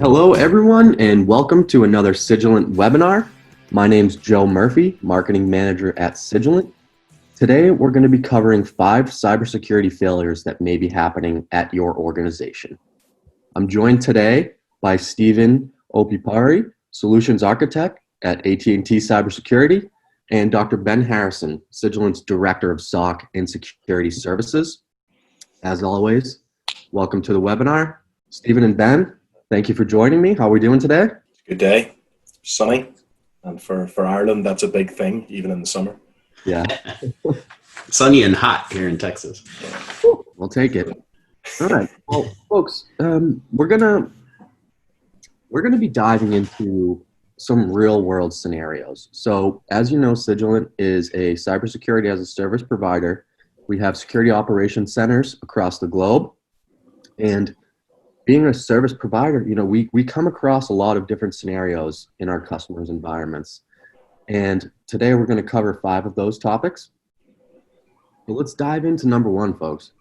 Hello, everyone, and welcome to another Cygilant webinar. My name's Joe Murphy, Marketing Manager at Cygilant. Today, we're going to be covering 5 cybersecurity failures that may be happening at your organization. I'm joined today by Stephen Opipari, Solutions Architect at AT&T Cybersecurity, and Dr. Ben Harrison, Cygilant's Director of SOC and Security Services. As always, welcome to the webinar. Stephen and Ben, thank you for joining me. How are we doing today? Good day. Sunny. And for Ireland, that's a big thing, even in the summer. Yeah. Sunny and hot here in Texas. We'll take it. All right. Well, folks, we're gonna be diving into some real world scenarios. So, as you know, Cygilant is a cybersecurity as a service provider. We have security operations centers across the globe, and being a service provider, you know, we come across a lot of different scenarios in our customers' environments. And today we're going to cover 5 of those topics. But let's dive into number 1, folks.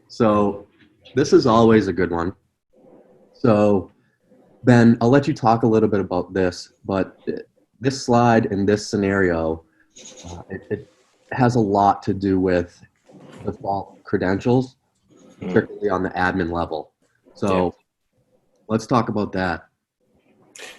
So this is always a good one. So Ben, I'll let you talk a little bit about this, but this slide and this scenario, it has a lot to do with default credentials, particularly on the admin level. So let's talk about that.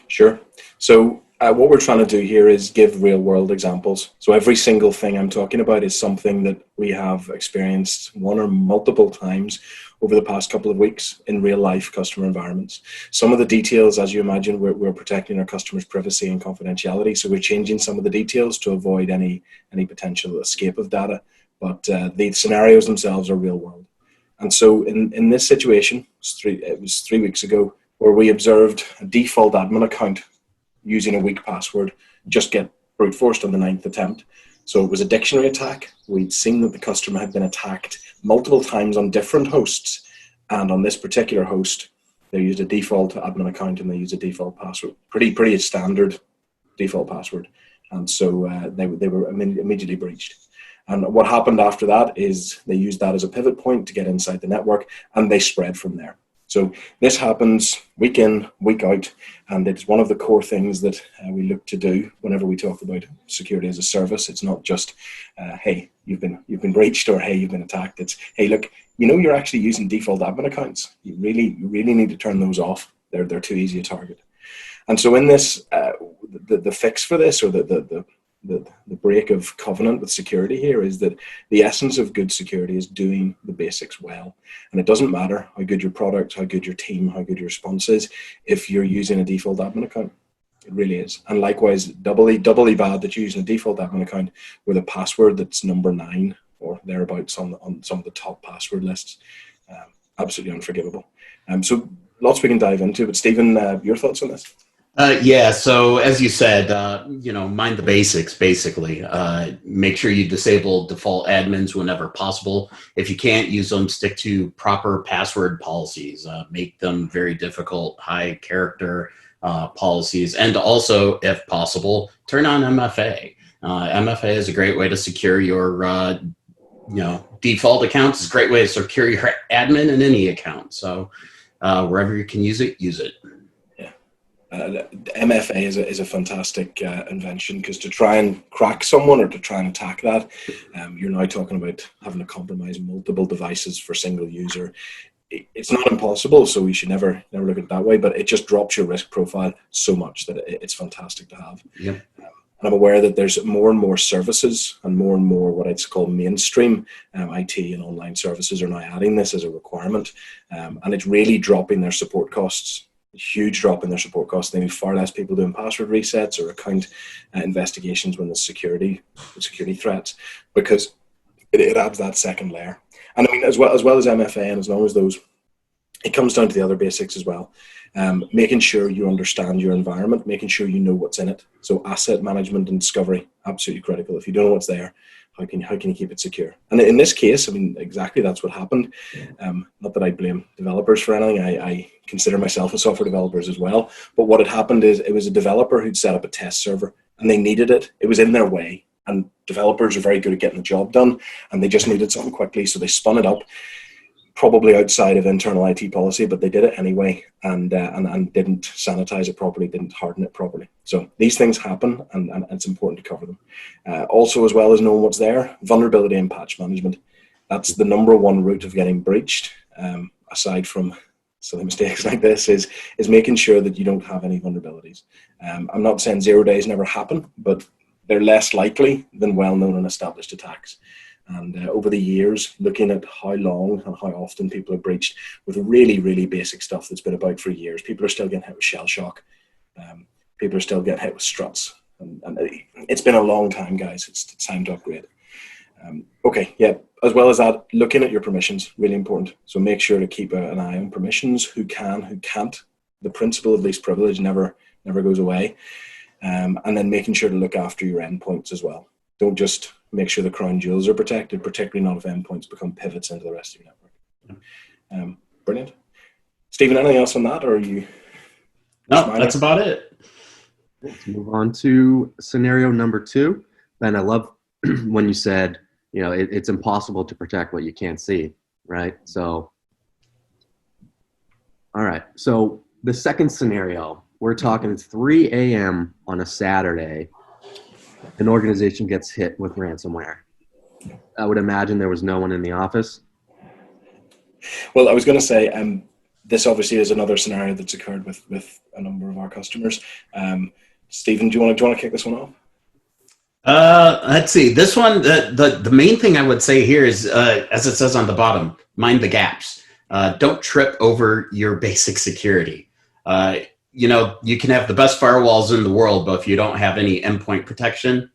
Sure. So what we're trying to do here is give real world examples. So every single thing I'm talking about is something that we have experienced one or multiple times over the past couple of weeks in real life customer environments. Some of the details, as you imagine, we're protecting our customers' privacy and confidentiality. So we're changing some of the details to avoid any potential escape of data. But the scenarios themselves are real world. And so in this situation, it was 3 weeks ago, where we observed a default admin account using a weak password just get brute forced on the 9th attempt. So it was a dictionary attack. We'd seen that the customer had been attacked multiple times on different hosts. And on this particular host, they used a default admin account and they used a default password, pretty standard default password. And so they were immediately breached. And what happened after that is they used that as a pivot point to get inside the network, and they spread from there. So this happens week in, week out, and it's one of the core things that we look to do whenever we talk about security as a service. It's not just, hey, you've been breached, or hey, you've been attacked. It's, hey, look, you know you're actually using default admin accounts. You really need to turn those off. They're too easy to target. And so in this, the fix for this, or the break of covenant with security here, is that the essence of good security is doing the basics well. And it doesn't matter how good your product, how good your team, how good your response is, if you're using a default admin account. It really is. And likewise, doubly bad that you're using a default admin account with a password that's number 9 or thereabouts on some of the top password lists. Absolutely unforgivable. So lots we can dive into, but Stephen, your thoughts on this? Yeah, so as you said, mind the basics, basically. Make sure you disable default admins whenever possible. If you can't use them, stick to proper password policies. Make them very difficult, high character policies. And also, if possible, turn on MFA. MFA is a great way to secure your default accounts. It's a great way to secure your admin in any account. So wherever you can use it, use it. MFA is a fantastic invention, because to try and crack someone or to try and attack that, you're now talking about having to compromise multiple devices for single user. It's not impossible, so we should never look at it that way, but it just drops your risk profile so much that it's fantastic to have. Yep. And I'm aware that there's more and more services and more what I'd call mainstream IT and online services are now adding this as a requirement, and it's really dropping their support costs. Huge drop in their support costs. They need far less people doing password resets or account investigations when there's security threats, because it adds that second layer. And I mean, as well as MFA, and as long as those, it comes down to the other basics as well. Making sure you understand your environment, making sure you know what's in it. So asset management and discovery, absolutely critical. If you don't know what's there, how can you keep it secure? And in this case, I mean, exactly that's what happened. Not that I blame developers for anything. I consider myself a software developer as well. But what had happened is it was a developer who'd set up a test server, and they needed it. It was in their way. And developers are very good at getting the job done, and they just needed something quickly. So they spun it up, probably outside of internal IT policy, but they did it anyway, and didn't sanitize it properly, didn't harden it properly. So these things happen, and it's important to cover them. Also, as well as knowing what's there, vulnerability and patch management. That's the number one route of getting breached, aside from silly mistakes like this, is making sure that you don't have any vulnerabilities. I'm not saying 0 days never happen, but they're less likely than well-known and established attacks. And over the years, looking at how long and how often people are breached with really, really basic stuff that's been about for years, people are still getting hit with shell shock. People are still getting hit with struts. And it's been a long time, guys. It's time to upgrade. Okay, yeah. As well as that, looking at your permissions, really important. So make sure to keep an eye on permissions, who can, who can't. The principle of least privilege never goes away. And then making sure to look after your endpoints as well. Don't just make sure the crown jewels are protected, particularly not if endpoints become pivots into the rest of your network. Brilliant. Stephen, anything else on that, or are you? No, that's about it. Let's move on to scenario number 2. Ben, I love when you said, it's impossible to protect what you can't see, right? So, all right. So the second scenario, we're talking 3 a.m. on a Saturday. An organization gets hit with ransomware. I would imagine there was no one in the office. Well, I was going to say, this obviously is another scenario that's occurred with a number of our customers. Stephen, do you want to kick this one off? Let's see. This one, the main thing I would say here is, as it says on the bottom, mind the gaps. Don't trip over your basic security. You can have the best firewalls in the world, but if you don't have any endpoint protection,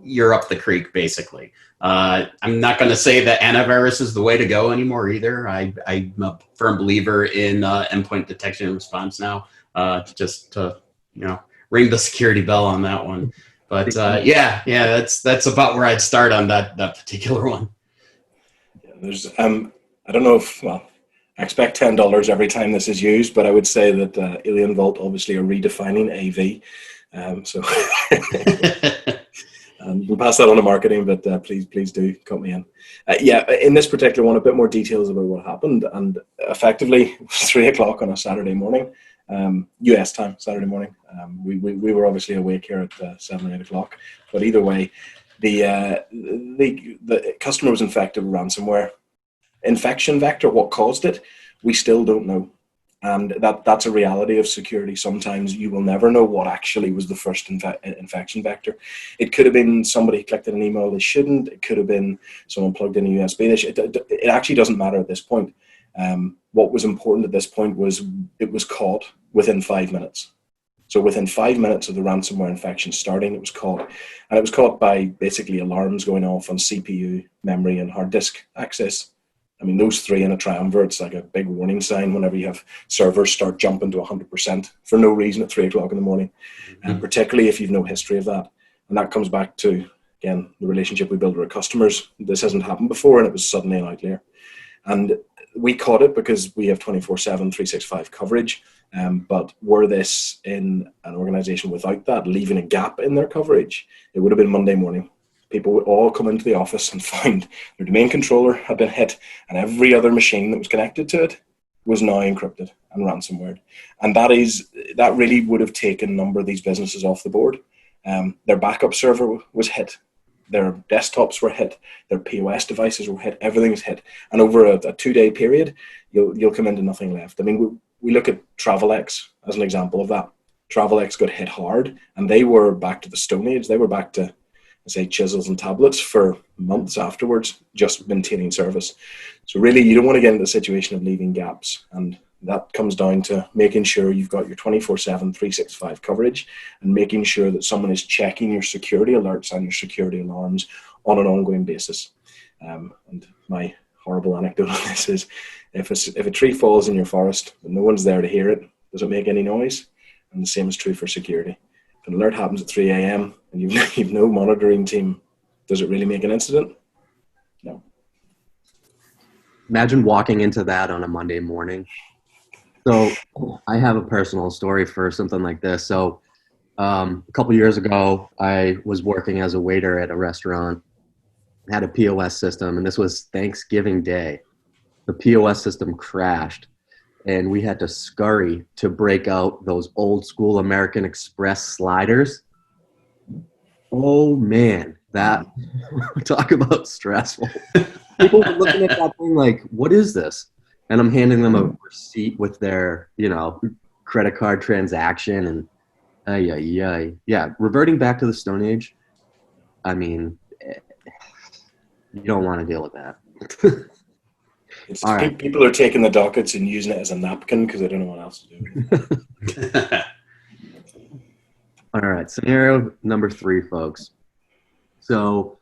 you're up the creek, basically. I'm not going to say that antivirus is the way to go anymore either. I'm a firm believer in endpoint detection and response now, just to, ring the security bell on that one. But that's about where I'd start on that particular one. Yeah, there's, I don't know if, I expect $10 every time this is used, but I would say that Alien Vault obviously are redefining AV. So we'll pass that on to marketing, but please do cut me in. In this particular one, a bit more details about what happened. And effectively, it was 3 o'clock on a Saturday morning, US time, Saturday morning. We were obviously awake here at 7 or 8 o'clock. But either way, the customer was infected with ransomware. Infection vector, what caused it, we still don't know. And that's a reality of security. Sometimes you will never know what actually was the first infection vector. It could have been somebody clicked on an email they shouldn't. It could have been someone plugged in a USB. It actually doesn't matter at this point. What was important at this point was it was caught within 5 minutes. So within 5 minutes of the ransomware infection starting, it was caught. And it was caught by basically alarms going off on CPU, memory, and hard disk access. I mean, those three in a triumvirate, it's like a big warning sign whenever you have servers start jumping to 100% for no reason at 3 o'clock in the morning, and particularly if you've no history of that. And that comes back to, again, the relationship we build with our customers. This hasn't happened before, and it was suddenly an outlier. And we caught it because we have 24/7, 365 coverage. But were this in an organization without that, leaving a gap in their coverage, it would have been Monday morning. People would all come into the office and find their domain controller had been hit, and every other machine that was connected to it was now encrypted and ransomware. And that really would have taken a number of these businesses off the board. Their backup server was hit. Their desktops were hit. Their POS devices were hit. Everything was hit. And over a 2-day period, you'll come into nothing left. I mean, we look at TravelX as an example of that. TravelX got hit hard, and they were back to the Stone Age. They were back to, say, chisels and tablets for months afterwards, just maintaining service. So really, you don't want to get into the situation of leaving gaps. And that comes down to making sure you've got your 24/7, 365 coverage, and making sure that someone is checking your security alerts and your security alarms on an ongoing basis. And my horrible anecdote on this is, if a tree falls in your forest and no one's there to hear it, does it make any noise? And the same is true for security. If an alert happens at 3 a.m. and you've no monitoring team, does it really make an incident? No. Imagine walking into that on a Monday morning. So I have a personal story for something like this. So a couple years ago, I was working as a waiter at a restaurant, had a POS system, and this was Thanksgiving Day. the POS system crashed, and we had to scurry to break out those old school American Express sliders. Oh man, that talk about stressful. People were looking at that thing like, what is this? And I'm handing them a receipt with their, credit card transaction, and yeah, reverting back to the Stone Age. I mean, you don't want to deal with that. All right. People are taking the dockets and using it as a napkin because they don't know what else to do with it. All right, scenario number 3, folks. So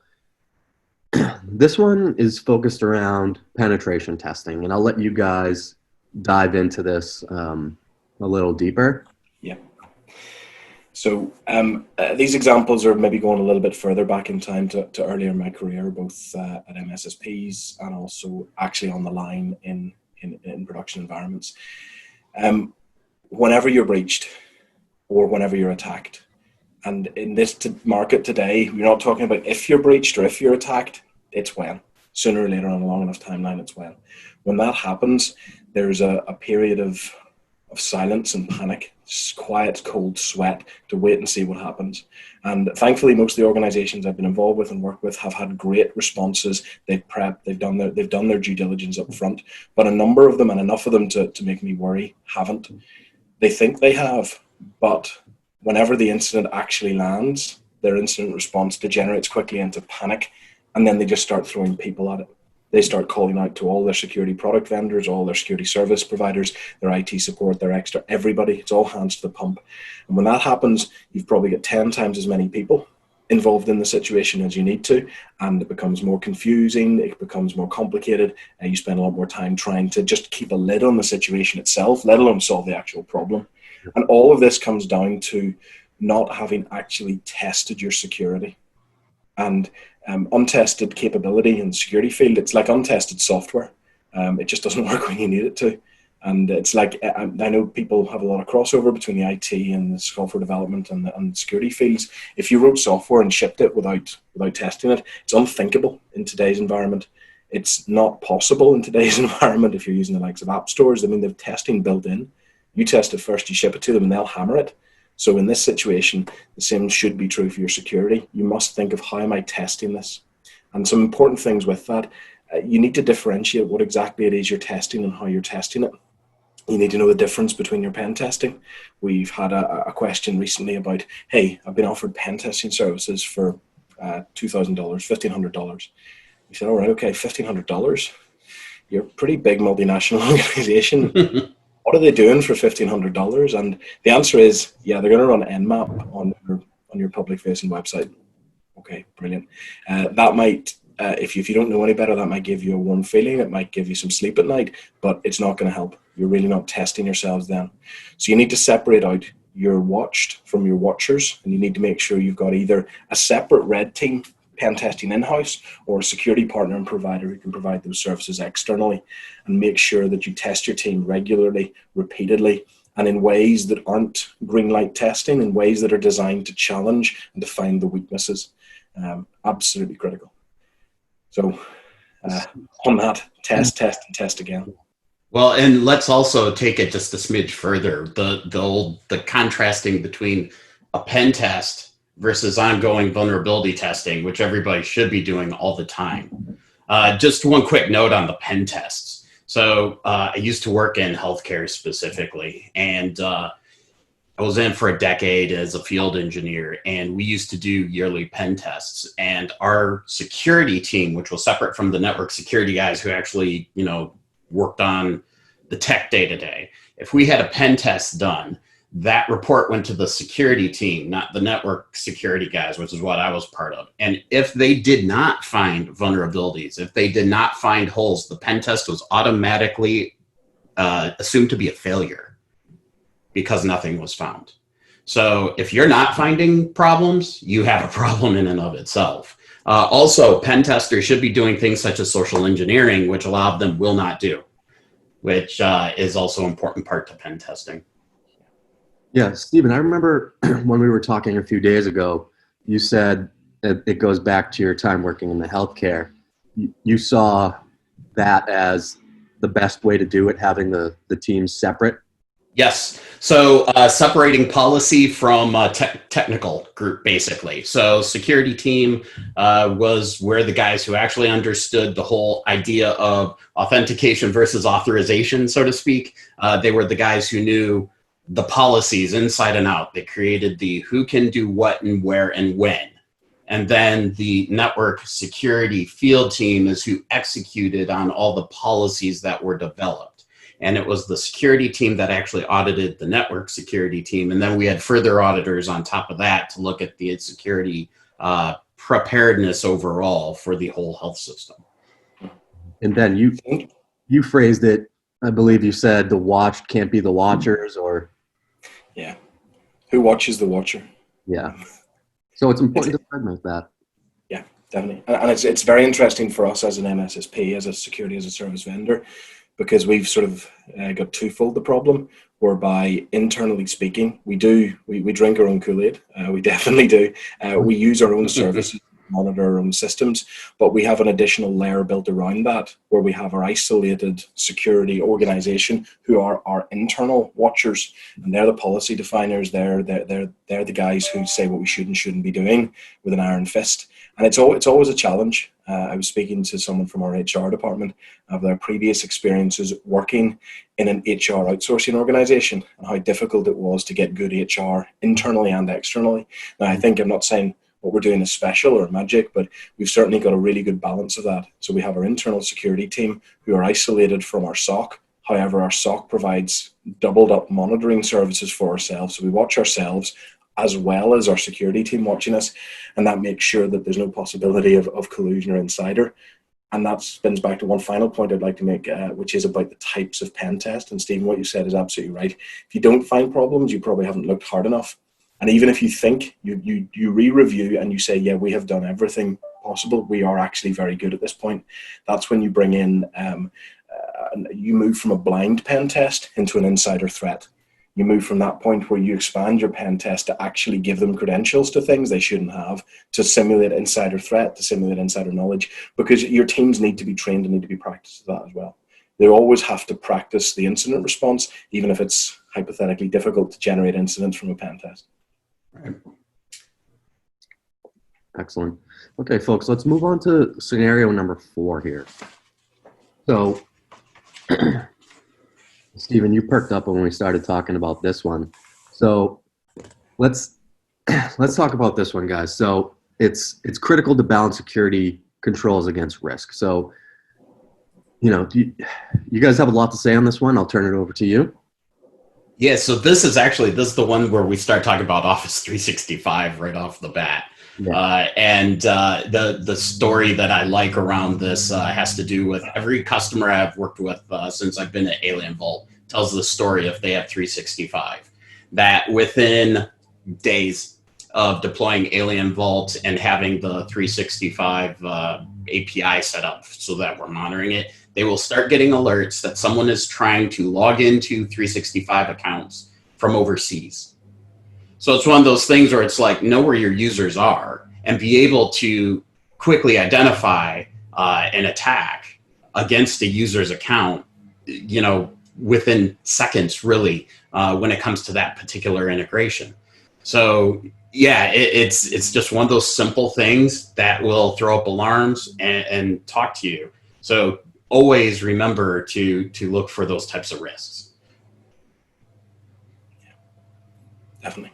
this one is focused around penetration testing, and I'll let you guys dive into this a little deeper. Yeah. So these examples are maybe going a little bit further back in time to earlier in my career, both at MSSPs and also actually on the line in production environments. Whenever you're breached or whenever you're attacked, and in this market today, we're not talking about if you're breached or if you're attacked, it's when. Sooner or later on a long enough timeline, it's when. When that happens, there's a period of silence and panic, quiet, cold sweat to wait and see what happens. And thankfully, most of the organizations I've been involved with and worked with have had great responses. They've prepped, they've done their due diligence up front. But a number of them, and enough of them to make me worry, haven't. They think they have, but whenever the incident actually lands, their incident response degenerates quickly into panic, and then they just start throwing people at it. They start calling out to all their security product vendors, all their security service providers, their IT support, their extra, everybody. It's all hands to the pump. And when that happens, you've probably got 10 times as many people involved in the situation as you need to, and it becomes more confusing, it becomes more complicated, and you spend a lot more time trying to just keep a lid on the situation itself, let alone solve the actual problem. And all of this comes down to not having actually tested your security. And untested capability in the security field, it's like untested software. It just doesn't work when you need it to. And it's like, I know people have a lot of crossover between the IT and the software development and the security fields. If you wrote software and shipped it without testing it, it's unthinkable in today's environment. It's not possible in today's environment if you're using the likes of app stores. I mean, they've testing built in. You test it first, you ship it to them, and they'll hammer it. So in this situation, the same should be true for your security. You must think of, how am I testing this? And some important things with that, you need to differentiate what exactly it is you're testing and how you're testing it. You need to know the difference between your pen testing. We've had a question recently about, hey, I've been offered pen testing services for $2,000, $1,500. We said, all right, okay, $1,500. You're a pretty big multinational organization. What are they doing for $1,500? And the answer is, yeah, they're going to run Nmap on your public-facing website. Okay, brilliant. That might, if you don't know any better, that might give you a warm feeling. It might give you some sleep at night, but it's not going to help. You're really not testing yourselves then. So you need to separate out your watched from your watchers, and you need to make sure you've got either a separate red team pen testing in-house or a security partner and provider who can provide those services externally, and make sure that you test your team regularly, repeatedly, and in ways that aren't green light testing, in ways that are designed to challenge and to find the weaknesses. Absolutely critical. So on that, test, and test again. Well, and let's also take it just a smidge further. The contrasting between a pen test versus ongoing vulnerability testing, which everybody should be doing all the time. Just one quick note on the pen tests. So I used to work in healthcare specifically, and I was in for a decade as a field engineer, and we used to do yearly pen tests. And our security team, which was separate from the network security guys who actually, worked on the tech day to day, if we had a pen test done, that report went to the security team, not the network security guys, which is what I was part of. And if they did not find vulnerabilities, if they did not find holes, the pen test was automatically assumed to be a failure because nothing was found. So if you're not finding problems, you have a problem in and of itself. Also, pen testers should be doing things such as social engineering, which a lot of them will not do, which is also an important part to pen testing. Yeah, Stephen, I remember when we were talking a few days ago, you said it goes back to your time working in the healthcare. You saw that as the best way to do it, having the teams separate? Yes. So separating policy from technical group, basically. So security team was where the guys who actually understood the whole idea of authentication versus authorization, so to speak. They were the guys who knew the policies inside and out. They created the who can do what and where and when. And then the network security field team is who executed on all the policies that were developed. And it was the security team that actually audited the network security team. And then we had further auditors on top of that to look at the security preparedness overall for the whole health system. And Ben, you phrased it, I believe you said the watched can't be the watchers, or... Yeah. Who watches the watcher? Yeah. So it's important to segment that. Yeah, definitely. And it's very interesting for us as an MSSP, as a security as a service vendor, because we've sort of got twofold the problem, whereby internally speaking, we drink our own Kool-Aid. We definitely do. We use our own services, monitor our own systems, but we have an additional layer built around that, where we have our isolated security organization who are our internal watchers, and they're the policy definers. They're the guys who say what we should and shouldn't be doing with an iron fist. And it's always a challenge. I was speaking to someone from our HR department of their previous experiences working in an HR outsourcing organization, and how difficult it was to get good HR internally and externally. Now, I think I'm not saying what we're doing is special or magic, but we've certainly got a really good balance of that. So we have our internal security team who are isolated from our SOC. However, our SOC provides doubled up monitoring services for ourselves. So we watch ourselves as well as our security team watching us, and that makes sure that there's no possibility of collusion or insider. And that spins back to one final point I'd like to make, which is about the types of pen test. And Stephen, what you said is absolutely right. If you don't find problems, you probably haven't looked hard enough. And even if you think, you re-review and you say, yeah, we have done everything possible, we are actually very good at this point. That's when you bring in, you move from a blind pen test into an insider threat. You move from that point where you expand your pen test to actually give them credentials to things they shouldn't have, to simulate insider threat, to simulate insider knowledge, because your teams need to be trained and need to be practiced at that as well. They always have to practice the incident response, even if it's hypothetically difficult to generate incidents from a pen test. Right. Excellent. Okay, folks, let's move on to scenario number 4 here. So, Stephen, you perked up when we started talking about this one. So let's talk about this one, guys. So it's critical to balance security controls against risk. So, you guys have a lot to say on this one. I'll turn it over to you. Yeah, so this is the one where we start talking about Office 365 right off the bat. Yeah. The story that I like around this has to do with every customer I've worked with since I've been at Alien Vault tells the story if they have 365, that within days of deploying Alien Vault and having the 365 API set up so that we're monitoring it, they will start getting alerts that someone is trying to log into 365 accounts from overseas. So it's one of those things where it's like, know where your users are and be able to quickly identify an attack against a user's account, within seconds, really, when it comes to that particular integration. So yeah, it's just one of those simple things that will throw up alarms and talk to you. So always remember to look for those types of risks. Definitely.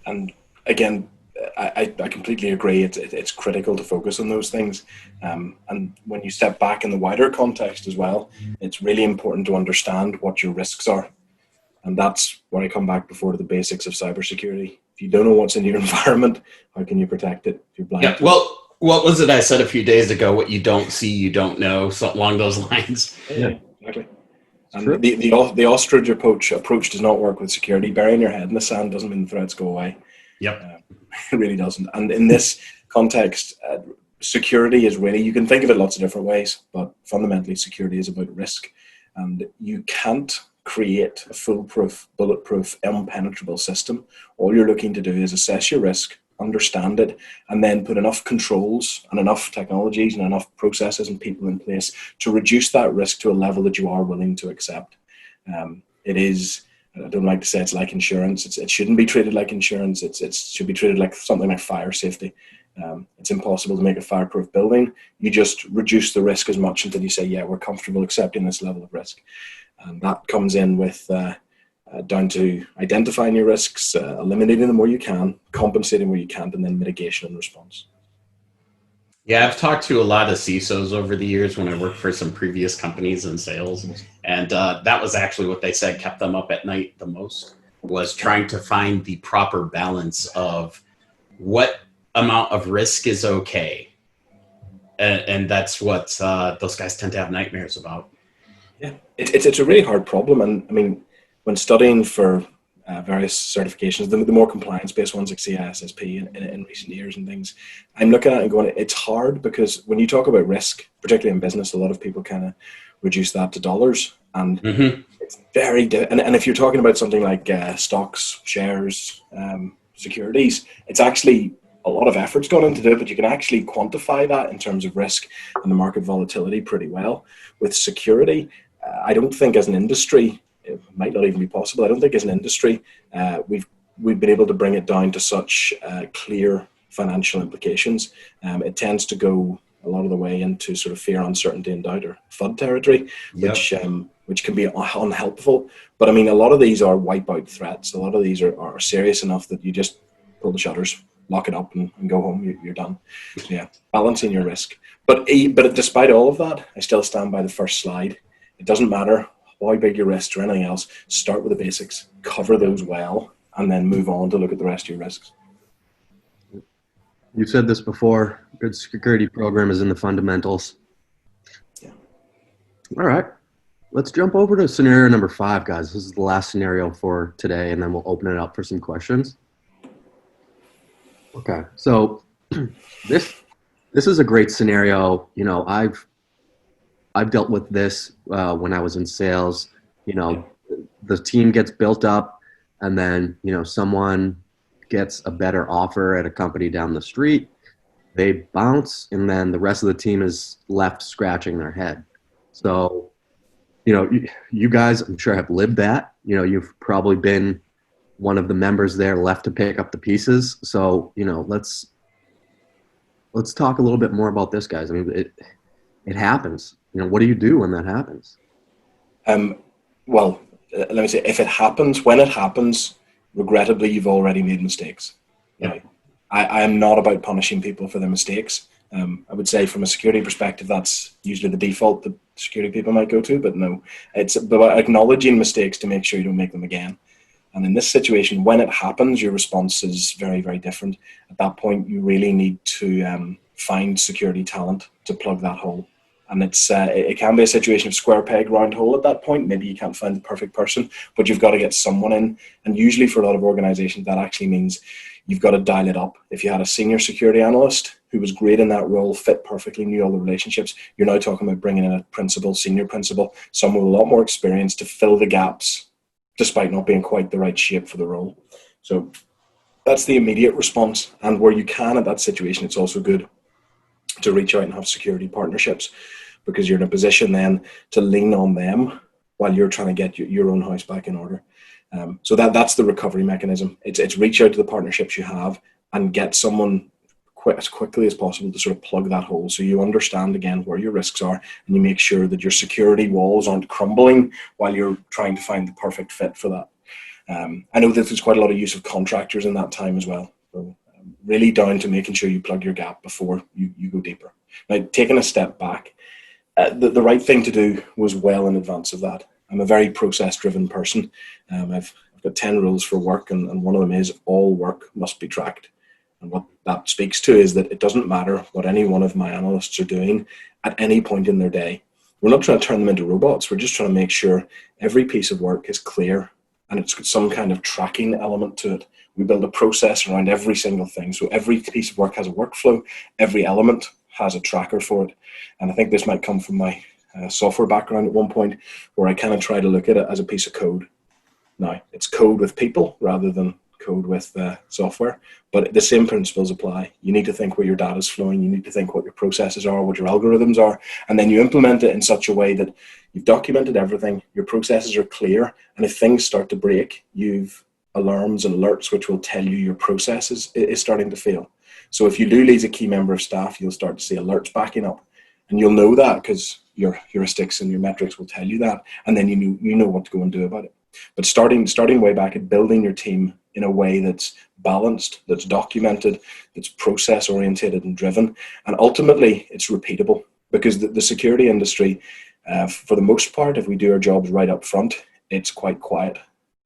And again, I completely agree. It's critical to focus on those things. And when you step back in the wider context as well, it's really important to understand what your risks are. And that's where I come back before to the basics of cybersecurity. If you don't know what's in your environment, how can you protect it if you're blind? Yeah, well, what was it I said a few days ago? What you don't see, you don't know, something along those lines. Yeah, exactly. And the ostrich approach does not work with security. Burying your head in the sand doesn't mean the threats go away. Yep. It really doesn't. And in this context, security is really, you can think of it lots of different ways, but fundamentally security is about risk. And you can't create a foolproof, bulletproof, impenetrable system. All you're looking to do is assess your risk, understand it, and then put enough controls and enough technologies and enough processes and people in place to reduce that risk to a level that you are willing to accept. It is, I don't like to say it's like insurance. It shouldn't be treated like insurance. It should be treated like something like fire safety. It's impossible to make a fireproof building. You just reduce the risk as much until you say, yeah, we're comfortable accepting this level of risk. And that comes in with down to identifying your risks, eliminating them where you can, compensating where you can't, and then mitigation and response. Yeah, I've talked to a lot of CISOs over the years when I worked for some previous companies in sales, and that was actually what they said kept them up at night the most, was trying to find the proper balance of what amount of risk is okay. And that's what those guys tend to have nightmares about. Yeah, it's a really hard problem. And I mean, when studying for various certifications, the more compliance-based ones like CISSP in recent years and things, I'm looking at it and going, it's hard because when you talk about risk, particularly in business, a lot of people kind of reduce that to dollars. And it's very, and if you're talking about something like stocks, shares, securities, it's actually a lot of effort's gone into it, but you can actually quantify that in terms of risk and the market volatility pretty well. With security, I don't think as an industry, it might not even be possible. I don't think as an industry, we've been able to bring it down to such clear financial implications. It tends to go a lot of the way into sort of fear, uncertainty, and doubt, or FUD territory, which can be unhelpful. But I mean, a lot of these are wipeout threats. A lot of these are serious enough that you just pull the shutters, lock it up, and go home. You're done. So yeah, balancing your risk. But despite all of that, I still stand by the first slide. It doesn't matter how big your risks or anything else. Start with the basics, cover those well, and then move on to look at the rest of your risks. You said this before, good security program is in the fundamentals. Yeah. All right. Let's jump over to scenario number 5, guys. This is the last scenario for today, and then we'll open it up for some questions. Okay. So this is a great scenario. You know, I've dealt with this when I was in sales. You know, the team gets built up, and then, you know, someone gets a better offer at a company down the street. They bounce, and then the rest of the team is left scratching their head. So, you know, you guys, I'm sure, have lived that. You know, you've probably been one of the members there left to pick up the pieces. So, you know, let's talk a little bit more about this, guys. I mean, it happens. You know, what do you do when that happens? Well, let me say, if it happens, when it happens, regrettably, you've already made mistakes. Yeah. I am not about punishing people for their mistakes. I would say from a security perspective, that's usually the default that security people might go to, but no, it's about acknowledging mistakes to make sure you don't make them again. And in this situation, when it happens, your response is very, very different. At that point, you really need to find security talent to plug that hole. And it can be a situation of square peg, round hole at that point. Maybe you can't find the perfect person, but you've got to get someone in. And usually for a lot of organizations, that actually means you've got to dial it up. If you had a senior security analyst who was great in that role, fit perfectly, knew all the relationships, you're now talking about bringing in a principal, senior principal, someone with a lot more experience to fill the gaps, despite not being quite the right shape for the role. So that's the immediate response. And where you can at that situation, it's also good to reach out and have security partnerships, because you're in a position then to lean on them while you're trying to get your own house back in order. So that's the recovery mechanism. It's reach out to the partnerships you have and get someone as quickly as possible to sort of plug that hole, so you understand again where your risks are, and you make sure that your security walls aren't crumbling while you're trying to find the perfect fit for that. I know that there's quite a lot of use of contractors in that time as well. So really down to making sure you plug your gap before you go deeper. Now, taking a step back, the right thing to do was well in advance of that. I'm a very process-driven person. I've got 10 rules for work, and one of them is all work must be tracked. And what that speaks to is that it doesn't matter what any one of my analysts are doing at any point in their day. We're not trying to turn them into robots. We're just trying to make sure every piece of work is clear and it's got some kind of tracking element to it. We build a process around every single thing. So every piece of work has a workflow. Every element has a tracker for it. And I think this might come from my software background at one point, where I kind of try to look at it as a piece of code. Now, it's code with people rather than code with software, but the same principles apply. You need to think where your data is flowing. You need to think what your processes are, what your algorithms are, and then you implement it in such a way that you've documented everything, your processes are clear, and if things start to break, you've alarms and alerts which will tell you your process is starting to fail. So if you do lose a key member of staff, you'll start to see alerts backing up, and you'll know that because your heuristics and your metrics will tell you that, and then you know what to go and do about it. But starting way back at building your team in a way that's balanced, that's documented, that's process oriented and driven, and ultimately it's repeatable, because the security industry, for the most part, if we do our jobs right up front, it's quite quiet.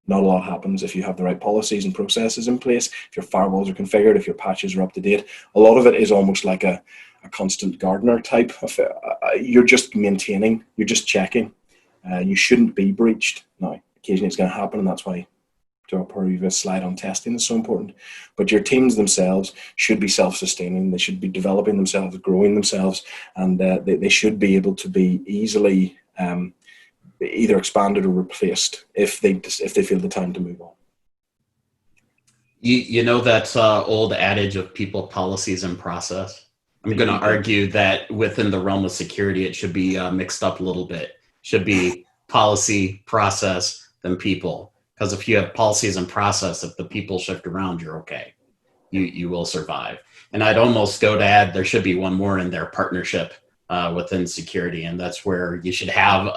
Not a lot happens if you have the right policies and processes in place, if your firewalls are configured, if your patches are up to date. A lot of it is almost like a constant gardener type. You're just maintaining, you're just checking. You shouldn't be breached. Now, occasionally it's going to happen, and that's why to our previous slide on testing is so important. But your teams themselves should be self-sustaining. They should be developing themselves, growing themselves, and they should be able to be easily either expanded or replaced if they feel the time to move on. You know that old adage of people, policies, and process? I'm going to argue that within the realm of security, it should be mixed up a little bit. Should be policy, process, then people. Because if you have policies and process, if the people shift around, you're okay. You will survive. And I'd almost go to add, there should be one more in there, partnership within security. And that's where you should have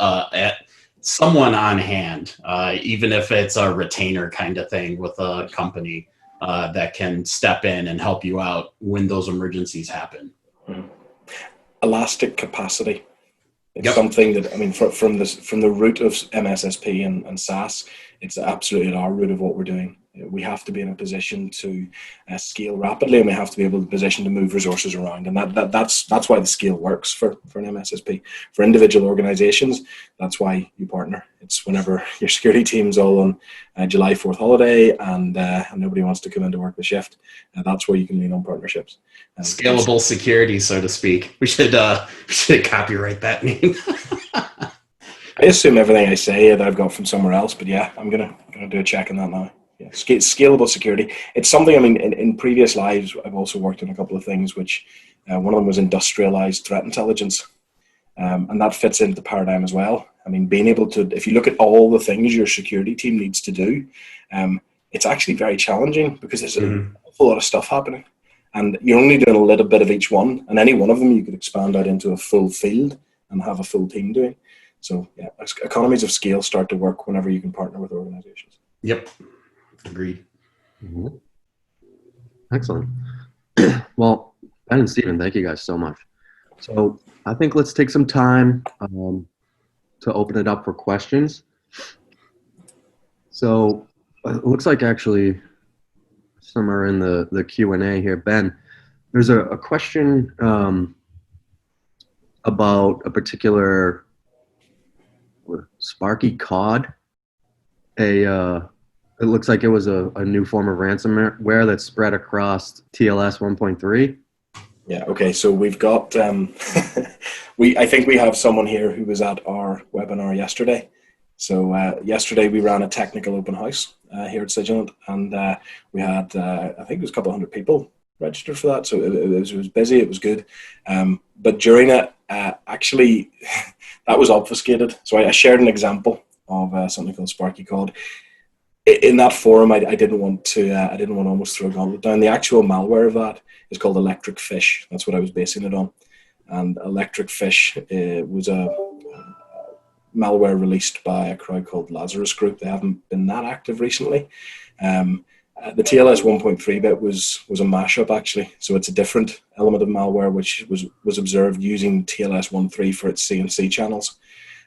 someone on hand, even if it's a retainer kind of thing with a company that can step in and help you out when those emergencies happen. Elastic capacity. It's something that, I mean, from the root of MSSP and SaaS, it's absolutely at our root of what we're doing. We have to be in a position to scale rapidly, and we have to be able to position to move resources around. And that's why the scale works for an MSSP. For individual organizations, that's why you partner. It's whenever your security team's all on July 4th holiday and nobody wants to come into work the shift, that's where you can lean on partnerships. Scalable security, so to speak. We should copyright that name. I assume everything I say that I've got from somewhere else, but yeah, I'm gonna do a check on that now. Yeah, scalable security. It's something, I mean, in previous lives, I've also worked on a couple of things, which one of them was industrialized threat intelligence. And that fits into the paradigm as well. I mean, being able to, if you look at all the things your security team needs to do, it's actually very challenging because there's an awful lot of stuff happening. And you're only doing a little bit of each one. And any one of them you could expand out into a full field and have a full team doing. So yeah, economies of scale start to work whenever you can partner with organizations. Yep. Agreed. Mm-hmm. Excellent. Well, Ben and Stephen, thank you guys so much. So I think let's take some time to open it up for questions. So it looks like actually some are in the Q&A here. Ben, there's a question about a particular Sparky Cod. It looks like it was a new form of ransomware that spread across TLS 1.3. Yeah. Okay. So we've got I think we have someone here who was at our webinar yesterday. So yesterday we ran a technical open house here at Cygilant, and we had I think it was a couple hundred people registered for that. So it was busy. It was good. But during it, actually, that was obfuscated. So I shared an example of something called Sparky Cod. In that forum, I didn't want to almost throw a gauntlet down. The actual malware of that is called Electric Fish. That's what I was basing it on. And Electric Fish was a malware released by a crowd called Lazarus Group. They haven't been that active recently. The TLS 1.3 bit was a mashup actually. So it's a different element of malware which was observed using TLS 1.3 for its CNC channels.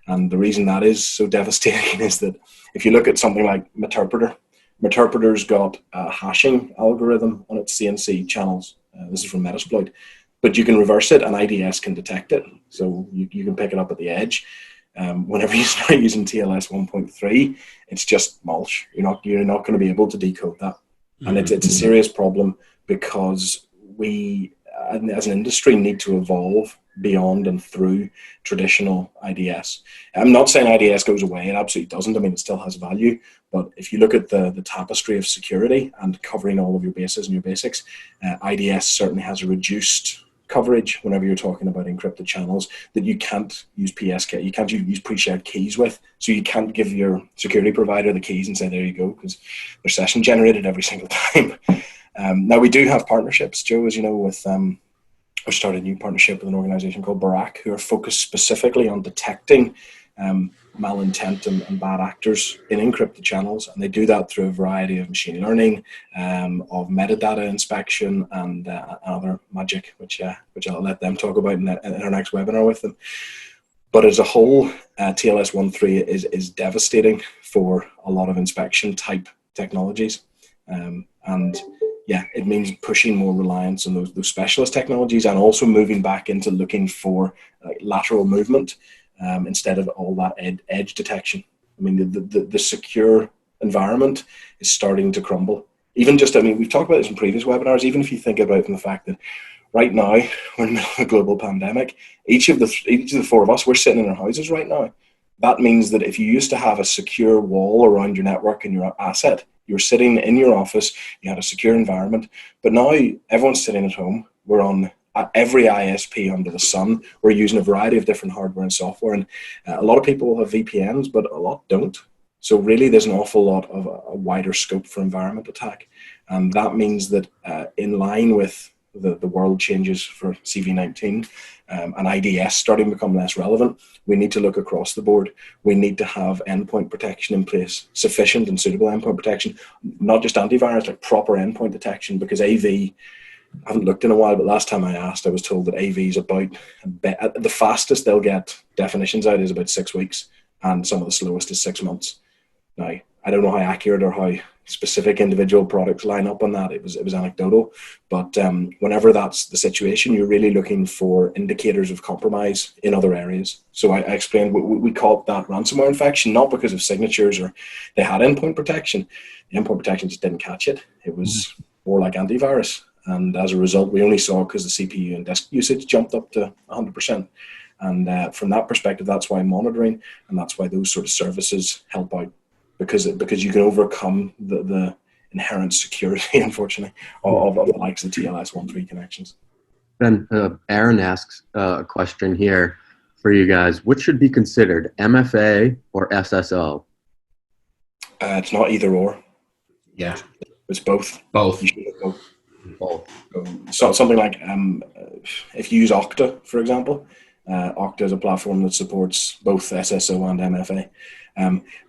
And the reason that is so devastating is that if you look at something like Meterpreter's got a hashing algorithm on its CNC channels. This is from Metasploit, but you can reverse it and IDS can detect it. So you can pick it up at the edge. Whenever you start using TLS 1.3, it's just mulch. You're not going to be able to decode that. And it's a serious problem because we, as an industry, need to evolve beyond and through traditional IDS. I'm not saying IDS goes away, it absolutely doesn't. I mean, it still has value, but if you look at the tapestry of security and covering all of your bases and your basics, IDS certainly has a reduced coverage whenever you're talking about encrypted channels that you can't use PSK, you can't use pre-shared keys with, so you can't give your security provider the keys and say, there you go, because they're session generated every single time. Now, we do have partnerships, Joe, as you know, with we started a new partnership with an organization called Barak, who are focused specifically on detecting malintent and bad actors in encrypted channels, and they do that through a variety of machine learning, of metadata inspection, and other magic, which I'll let them talk about in our next webinar with them. But as a whole, TLS 1.3 is devastating for a lot of inspection type technologies, and yeah, it means pushing more reliance on those specialist technologies, and also moving back into looking for lateral movement instead of all that edge detection. I mean, the secure environment is starting to crumble. Even just, I mean, we've talked about this in previous webinars, even if you think about it from the fact that right now we're in the middle of a global pandemic, each of the four of us, we're sitting in our houses right now. That means that if you used to have a secure wall around your network and your asset, you were sitting in your office, you had a secure environment, but now everyone's sitting at home. We're on every ISP under the sun. We're using a variety of different hardware and software, and a lot of people have VPNs, but a lot don't. So really there's an awful lot of a wider scope for environment attack. And that means that in line with the world changes for CV19 and IDS starting to become less relevant, we need to look across the board. We need to have endpoint protection in place, sufficient and suitable endpoint protection, not just antivirus, like proper endpoint detection, because AV, I haven't looked in a while, but last time I asked, I was told that AV is about, the fastest they'll get definitions out is about 6 weeks, and some of the slowest is 6 months. Now, I don't know how accurate or how specific individual products line up on that. It was anecdotal, but whenever that's the situation, you're really looking for indicators of compromise in other areas. So I explained we called that ransomware infection, not because of signatures or they had endpoint protection. The endpoint protection just didn't catch it. It was more like antivirus. And as a result, we only saw because the CPU and disk usage jumped up to 100%. And from that perspective, that's why monitoring and that's why those sort of services help out. Because you can overcome the inherent security, unfortunately, of the likes of TLS 1.3 connections. Ben, Aaron asks a question here for you guys. Which should be considered, MFA or SSO? It's not either or. Yeah. It's both. Both. You should have both. So something like, if you use Okta, for example, Okta is a platform that supports both SSO and MFA.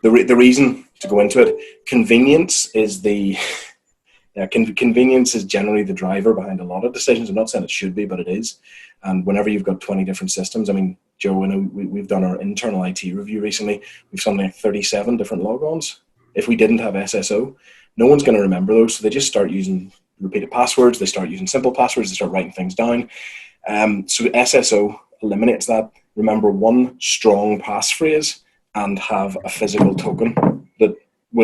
The reason to go into it, convenience is convenience is generally the driver behind a lot of decisions. I'm not saying it should be, but it is. And whenever you've got 20 different systems, I mean, Joe, I know we've done our internal IT review recently. We've something like 37 different logons. If we didn't have SSO, no one's going to remember those. So they just start using repeated passwords. They start using simple passwords. They start writing things down. So SSO eliminates that. Remember one strong passphrase and have a physical token that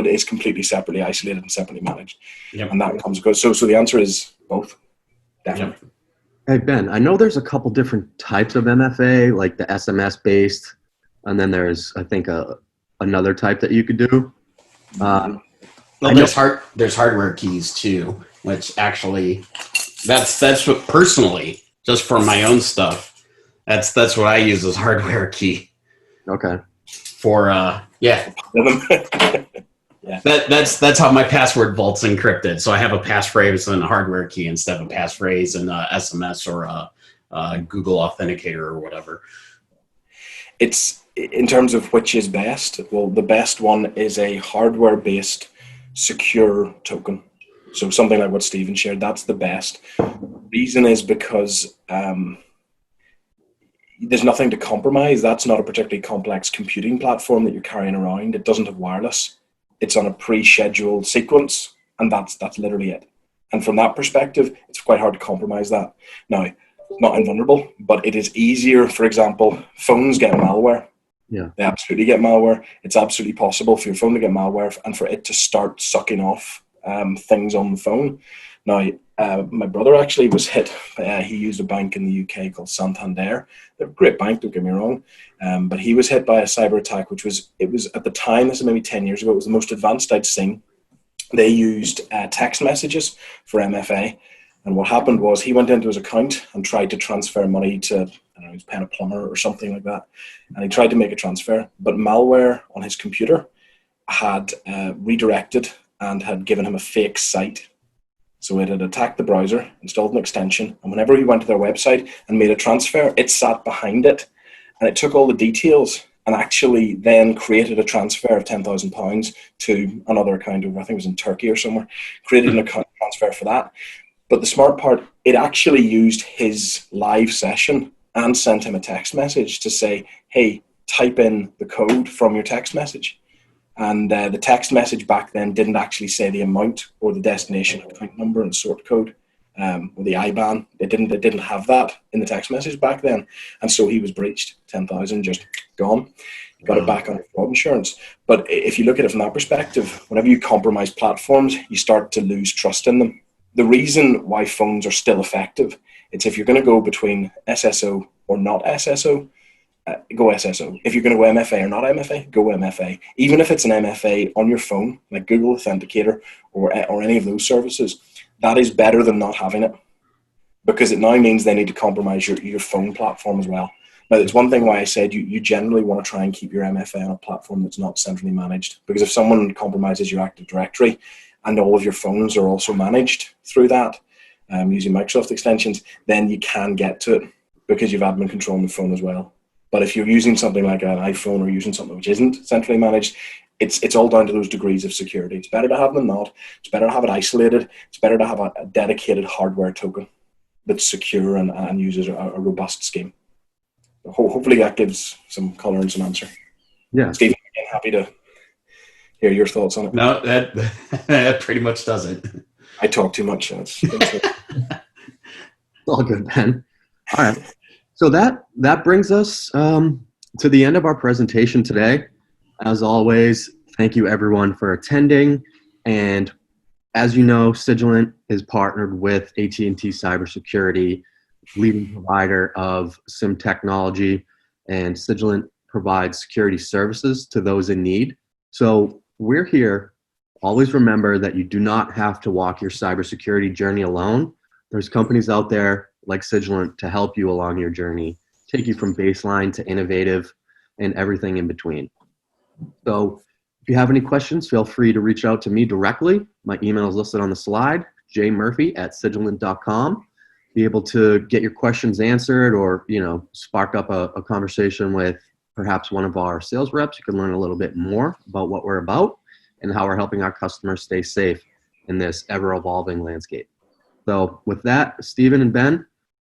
is completely separately isolated and separately managed. Yep. And that comes good. So the answer is both, definitely. Yep. Hey, Ben, I know there's a couple different types of MFA, like the SMS based, and then there's, I think, another type that you could do. Well, there's hardware keys too, which actually, that's what personally, just for my own stuff, that's what I use as hardware key. Okay. For yeah. That's how my password vault's encrypted. So I have a passphrase and a hardware key instead of a passphrase and SMS or a Google Authenticator or whatever. It's in terms of which is best. Well, the best one is a hardware-based secure token. So something like what Stephen shared, that's the best. Reason is because there's nothing to compromise. That's not a particularly complex computing platform that you're carrying around. It doesn't have wireless. It's on a pre-scheduled sequence, and that's literally it. And from that perspective, it's quite hard to compromise that. Now, not invulnerable, but it is easier. For example, phones get malware. Yeah, they absolutely get malware. It's absolutely possible for your phone to get malware and for it to start sucking off things on the phone. Now, My brother actually was hit. He used a bank in the UK called Santander. They're a great bank, don't get me wrong. But he was hit by a cyber attack, it was at the time, this is maybe 10 years ago, it was the most advanced I'd seen. They used text messages for MFA. And what happened was he went into his account and tried to transfer money to, I don't know, he was paying a plumber or something like that. And he tried to make a transfer, but malware on his computer had redirected and had given him a fake site. So it had attacked the browser, installed an extension, and whenever he went to their website and made a transfer, it sat behind it, and it took all the details and actually then created a transfer of £10,000 to another account of, I think it was in Turkey or somewhere, created an account transfer for that. But the smart part, it actually used his live session and sent him a text message to say, hey, type in the code from your text message. And the text message back then didn't actually say the amount or the destination account number and sort code or the IBAN. It didn't have that in the text message back then. And so he was breached, 10,000 just gone. Got it back on fraud insurance. But if you look at it from that perspective, whenever you compromise platforms, you start to lose trust in them. The reason why phones are still effective, it's if you're going to go between SSO or not SSO, go SSO. If you're going to go MFA or not MFA, go MFA. Even if it's an MFA on your phone, like Google Authenticator or any of those services, that is better than not having it, because it now means they need to compromise your phone platform as well. Now, it's one thing why I said you generally want to try and keep your MFA on a platform that's not centrally managed, because if someone compromises your Active Directory and all of your phones are also managed through that, using Microsoft extensions, then you can get to it because you've admin control on the phone as well. But if you're using something like an iPhone or using something which isn't centrally managed, it's all down to those degrees of security. It's better to have them not. It's better to have it isolated. It's better to have a dedicated hardware token that's secure and uses a robust scheme. Hopefully that gives some color and some answer. Yeah. Stephen, again, happy to hear your thoughts on it. No, that pretty much does it. I talk too much. It's all good, Ben. All right. So that brings us to the end of our presentation today. As always, thank you everyone for attending. And as you know, Cygilant is partnered with AT&T Cybersecurity, leading provider of SIM technology, and Cygilant provides security services to those in need. So we're here. Always remember that you do not have to walk your cybersecurity journey alone. There's companies out there like Cygilant to help you along your journey, take you from baseline to innovative and everything in between. So if you have any questions, feel free to reach out to me directly. My email is listed on the slide, jmurphy@cygilant.com. Be able to get your questions answered or, spark up a conversation with perhaps one of our sales reps. You can learn a little bit more about what we're about and how we're helping our customers stay safe in this ever-evolving landscape. So with that, Stephen and Ben,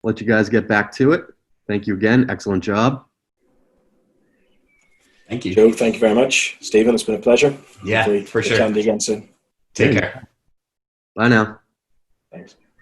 I'll let you guys get back to it. Thank you again. Excellent job. Thank you. Joe, thank you very much. Stephen, it's been a pleasure. Yeah, Hopefully for sure. We'll chat again soon. Take care. Bye now. Thanks.